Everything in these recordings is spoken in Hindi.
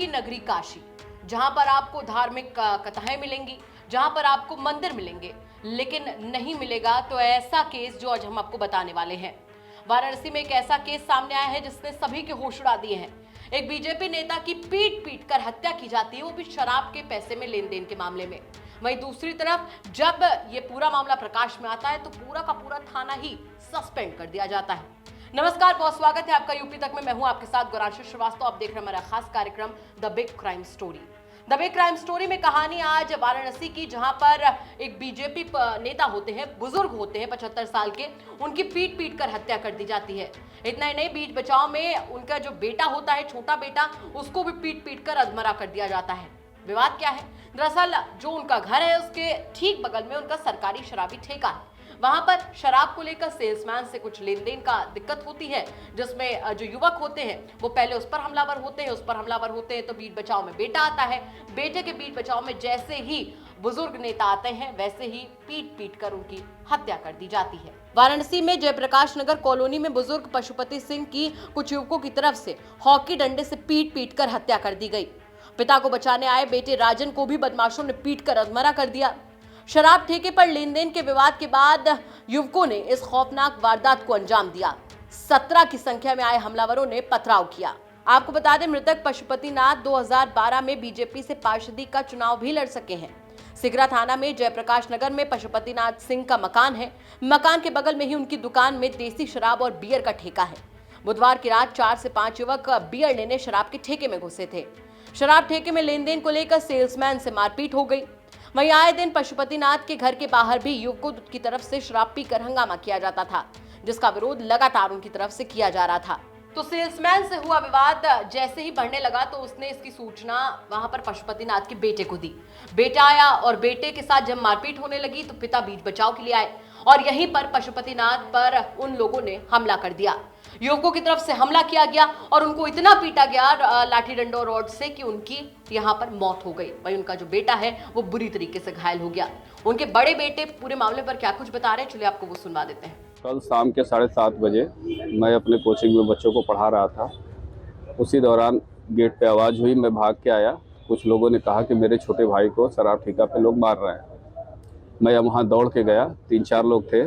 की नगरी काशी, जहां पर आपको धार्मिक कथाएं मिलेंगी, जहां पर आपको मंदिर मिलेंगे, लेकिन नहीं मिलेगा तो ऐसा केस जो आज हम आपको बताने वाले हैं। वाराणसी में एक ऐसा केस सामने आया है जिसने सभी के होश उड़ा दिए हैं। एक बीजेपी नेता की पीट पीट कर हत्या की जाती है, वो भी शराब के पैसे में लेन देन के मामले में। वहीं दूसरी तरफ जब ये पूरा मामला प्रकाश में आता है तो पूरा का पूरा थाना ही सस्पेंड कर दिया जाता है। नमस्कार, बहुत स्वागत है आपका यूपी तक में। मैं हूं आपके साथ गौरांशी श्रीवास्तव। आप देख रहे हैं हमारा खास कार्यक्रम the big crime story. The big crime story में कहानी आज वाराणसी की, जहां पर एक बीजेपी नेता होते हैं, बुजुर्ग होते हैं 75 साल के, उनकी पीट पीट कर हत्या कर दी जाती है। इतना ही नहीं, बीच बचाव में उनका जो बेटा होता है, छोटा बेटा, उसको भी पीट पीट कर अधमरा कर दिया जाता है। विवाद क्या है? दरअसल जो उनका घर है उसके ठीक बगल में उनका सरकारी शराबी ठेका है। वहां पर शराब को लेकर सेल्समैन से कुछ लेन देन का दिक्कत होती है, जिसमें जो युवक होते हैं वो पहले उस पर हमलावर होते हैं तो बीच बचाव में बेटा आता है। बेटे के बीच बचाव में जैसे ही बुजुर्ग नेता आते हैं वैसे ही पीट पीट कर उनकी हत्या कर दी जाती है। वाराणसी में जयप्रकाश नगर कॉलोनी में बुजुर्ग पशुपति सिंह की कुछ युवकों की तरफ से हॉकी डंडे से पीट पीट कर हत्या कर दी गई। पिता को बचाने आए बेटे राजन को भी बदमाशों ने पीट कर अधमरा कर दिया। शराब ठेके पर लेन देन के विवाद के बाद युवकों ने इस खौफनाक वारदात को अंजाम दिया। 17 की संख्या में आए हमलावरों ने पथराव किया। आपको बता दें, मृतक पशुपति नाथ 2012 में बीजेपी से पार्षदी का चुनाव भी लड़ सके हैं। सिगरा थाना में जयप्रकाश नगर में पशुपति नाथ सिंह का मकान है। मकान के बगल में ही उनकी दुकान में देसी शराब और बियर का ठेका है। बुधवार की रात 4 से 5 युवक बियर लेने शराब के ठेके में घुसे थे। शराब ठेके में लेन देन को लेकर सेल्समैन से मारपीट हो गई। वहीं आए दिन पशुपतिनाथ के घर के बाहर भी युवकों की तरफ से शराब पीकर हंगामा किया जाता था, जिसका विरोध लगातार उनकी तरफ से किया जा रहा था। तो सेल्समैन से हुआ विवाद जैसे ही बढ़ने लगा तो उसने इसकी सूचना वहां पर पशुपतिनाथ के बेटे को दी। बेटा आया और बेटे के साथ जब मारपीट होने लगी तो पिता बीच बचाव के लिए आए और यहीं पर पशुपतिनाथ पर उन लोगों ने हमला कर दिया। युवकों की तरफ से हमला किया गया और उनको इतना पीटा गया लाठी डंडों रॉड से कि उनकी यहां पर मौत हो गई। वहीं उनका जो बेटा है वो बुरी तरीके से घायल हो गया। उनके बड़े बेटे पूरे मामले पर क्या कुछ बता रहे हैं, चलिए आपको वो सुनवा देते हैं। कल शाम के 7:30 बजे मैं अपने कोचिंग में बच्चों को पढ़ा रहा था। उसी दौरान गेट पे आवाज़ हुई, मैं भाग के आया। कुछ लोगों ने कहा कि मेरे छोटे भाई को शराब ठेका पे लोग मार रहे हैं। मैं वहाँ दौड़ के गया। 3-4 लोग थे,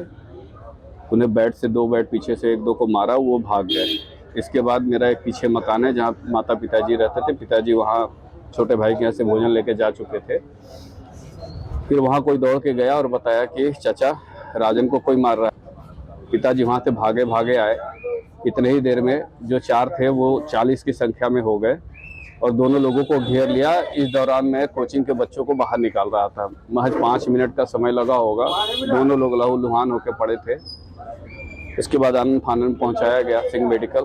उन्हें बैट से 2 बैट पीछे से 1-2 को मारा, वो भाग गए। इसके बाद मेरा एक पीछे मकान है जहाँ माता पिताजी रहते थे। पिताजी वहाँ छोटे भाई के यहाँ से भोजन लेके जा चुके थे। फिर वहाँ कोई दौड़ के गया और बताया कि चाचा राजन को कोई मार रहा है। पिताजी वहाँ से भागे भागे आए। इतने ही देर में जो 4 थे वो 40 की संख्या में हो गए और दोनों लोगों को घेर लिया। इस दौरान मैं कोचिंग के बच्चों को बाहर निकाल रहा था। महज 5 मिनट का समय लगा होगा। दोनों लोग लहूलुहान होकर पड़े थे। इसके बाद आनंद फानन में पहुंचाया गया सिंह मेडिकल,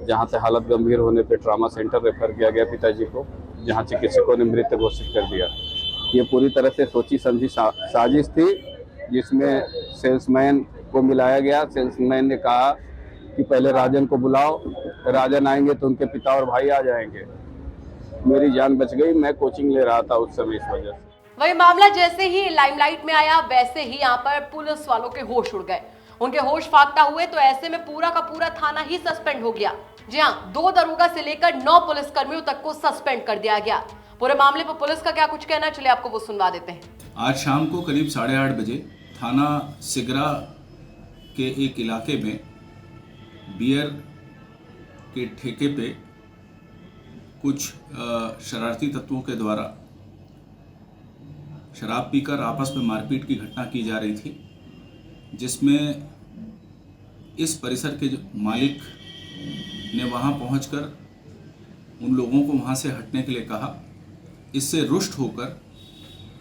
जहां से हालत गंभीर होने पर ट्रॉमा सेंटर रेफर किया गया पिताजी को, जहां चिकित्सकों ने मृत घोषित कर दिया। ये पूरी तरह से सोची समझी साजिश थी, जिसमें सेल्समैन को मिलाया गया। सेल्समैन ने कहा कि पहले राजन को बुलाओ, राजन आएंगे तो उनके पिता और भाई आ जाएंगे। मेरी जान बच गई। मैं कोचिंग ले रहा था उस समय, इस वजह से। वही मामला जैसे ही लाइमलाइट में आया वैसे ही यहाँ पर पुलिस वालों के होश उड़ गए। उनके होश फाख्ता हुए तो ऐसे में पूरा का पूरा थाना ही सस्पेंड हो गया। जी हाँ, 2 दरोगा से लेकर 9 पुलिसकर्मियों तक को सस्पेंड कर दिया गया। पूरे मामले पर पुलिस का क्या कुछ कहना है, चलिए आपको वो सुनवा देते हैं। आज शाम को करीब 8:30 बजे थाना सिगरा के एक इलाके में बियर के ठेके पे कुछ शरारती तत्वों के द्वारा शराब पीकर आपस में मारपीट की घटना की जा रही थी, जिसमें इस परिसर के जो मालिक ने वहां पहुंचकर उन लोगों को वहां से हटने के लिए कहा। इससे रुष्ट होकर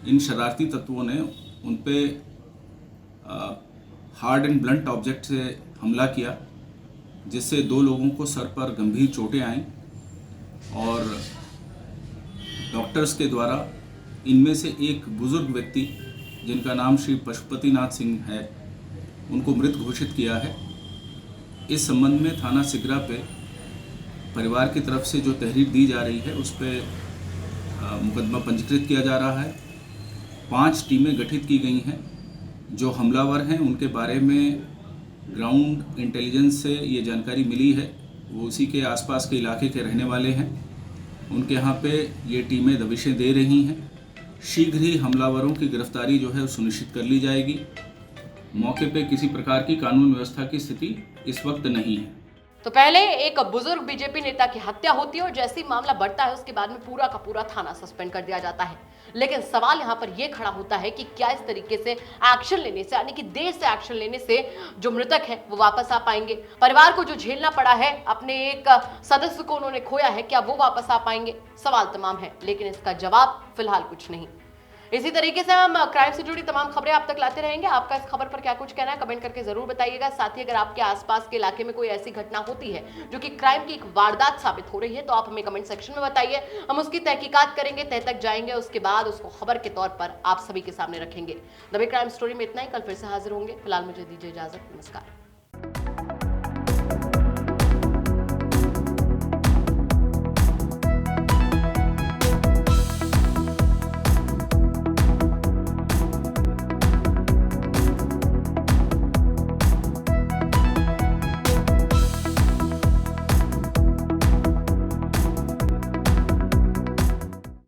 इन शरारती तत्वों ने उन पे हार्ड एंड ब्लंट ऑब्जेक्ट से हमला किया, जिससे 2 लोगों को सर पर गंभीर चोटें आईं और डॉक्टर्स के द्वारा इनमें से एक बुजुर्ग व्यक्ति, जिनका नाम श्री पशुपतिनाथ सिंह है, उनको मृत घोषित किया है। इस संबंध में थाना सिगरा पे परिवार की तरफ से जो तहरीर दी जा रही है उस पर मुकदमा पंजीकृत किया जा रहा है। 5 टीमें गठित की गई हैं। जो हमलावर हैं उनके बारे में ग्राउंड इंटेलिजेंस से ये जानकारी मिली है, वो उसी के आसपास के इलाके के रहने वाले हैं उनके यहाँ पे ये टीमें दबिशें दे रही हैं। शीघ्र ही हमलावरों की गिरफ्तारी जो है वो सुनिश्चित कर ली जाएगी। मौके पे किसी प्रकार की कानून व्यवस्था की स्थिति इस वक्त नहीं है। तो पहले एक बुजुर्ग बीजेपी नेता की हत्या होती है और जैसे ही मामला बढ़ता है उसके बाद में पूरा का पूरा थाना सस्पेंड कर दिया जाता है। लेकिन सवाल यहाँ पर यह खड़ा होता है कि क्या इस तरीके से एक्शन लेने से, यानी कि देर से एक्शन लेने से जो मृतक है वो वापस आ पाएंगे? परिवार को जो झेलना पड़ा है, अपने एक सदस्य को उन्होंने खोया है, क्या वो वापस आ पाएंगे? सवाल तमाम है, लेकिन इसका जवाब फिलहाल कुछ नहीं। इसी तरीके से हम क्राइम से जुड़ी तमाम खबरें आप तक लाते रहेंगे। आपका इस खबर पर क्या कुछ कहना है कमेंट करके जरूर बताइएगा। साथ ही अगर आपके आसपास के इलाके में कोई ऐसी घटना होती है जो कि क्राइम की एक वारदात साबित हो रही है तो आप हमें कमेंट सेक्शन में बताइए। हम उसकी तहकीकात करेंगे, तह तक जाएंगे, उसके बाद उसको खबर के तौर पर आप सभी के सामने रखेंगे। द बिग क्राइम स्टोरी में इतना ही। कल फिर से हाजिर होंगे। फिलहाल मुझे दीजिए इजाजत। नमस्कार।